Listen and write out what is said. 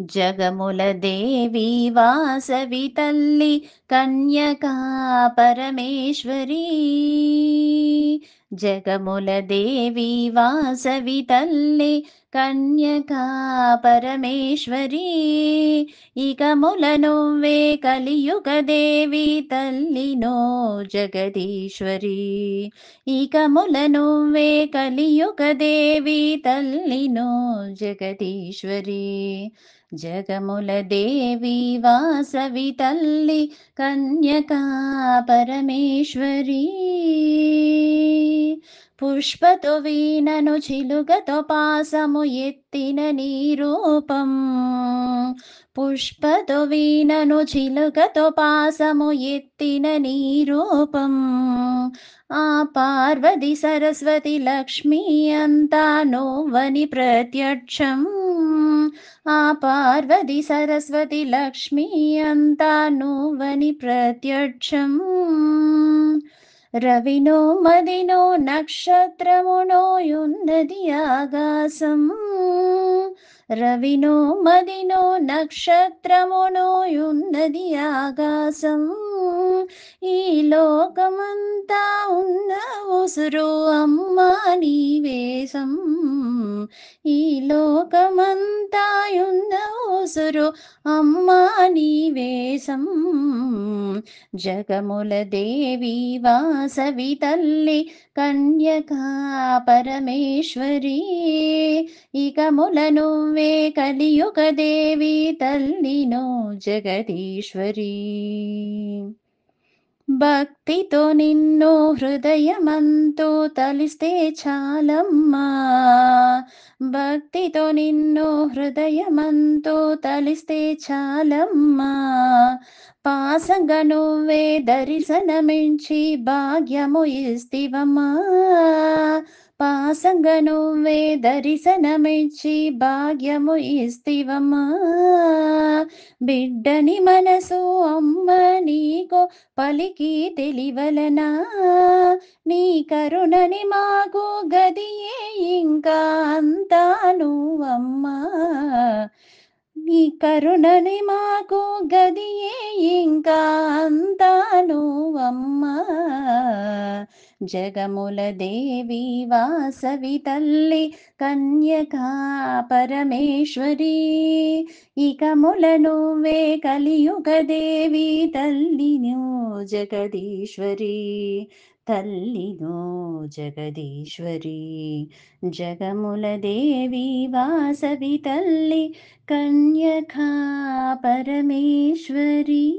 జగముల దేవి వాసవి తల్లి కన్యకా పరమేశ్వరీ. జగముల దేవి వాసవి తల్లి కన్యకా పరమేశ్వరీ. ఇకముల నువ్వే కలియుగ దేవి తల్లినో జగదీశ్వరీ. ఇకముల నువ్వే కలియుగ దేవి తల్లినో జగదీశ్వరీ. జగముల దేవి వాసవి తల్లి కన్యకా పరమేశ్వరీ. పుష్పతో వీణను చిలుకతో పాసము ఎత్తిన నీ రూపం. పుష్పతో వీణను చిలుకతో పాసము ఎత్తిన నీ రూపం. ఆ పార్వతి సరస్వతి లక్ష్మి అంతా నువ్వని ప్రత్యక్షం. ఆ పార్వతి సరస్వతి లక్ష్మి అంతా నువ్వని ప్రత్యక్షం. రవినో మదినో నక్షత్రమునో యున్నది ఆకాశం. రవినో మదినో నక్షత్రమునో యున్నది ఆకాశం. ఈ లోకమంతా ఉన్న ఉసురు అమ్మా నీవేశం. ఈ లోకమంతా ఉన్న ఉసురు అమ్మా నీవేశం. జగముల దేవి వాసవి తల్లి కన్యకా పరమేశ్వరీ. ఇకముల నువ్వే కలియుగ దేవి తల్లినో జగదీశ్వరీ. భక్తితో నిన్ను హృదయమంతో తలిస్తే చాలమ్మా. భక్తితో నిన్ను హృదయమంతో తలిస్తే చాలమ్మా. పాసంగా నువ్వే దర్శనమించి భాగ్యము ఇస్తివమ్మా. పాసంగా నువ్వే దర్శనమిచ్చి భాగ్యము ఇస్తివమ్మా. బిడ్డని మనసు అమ్మ నీకో పలికి తెలివలనా. నీ కరుణని మాకు గదియే ఇంకా అంతా నువ్వమ్మా. నీ కరుణని మాకు గదియే ఇంకా అంతా నువ్వమ్మా. జగముల దేవి వాసవి తల్లి కన్యకా పరమేశ్వరీ. ఇకముల నువ్వే కలియుగ దేవి తల్లినో జగదీశ్వరీ. తల్లినో జగదీశ్వరీ. జగముల దేవి వాసవి తల్లి కన్యకా పరమేశ్వరీ.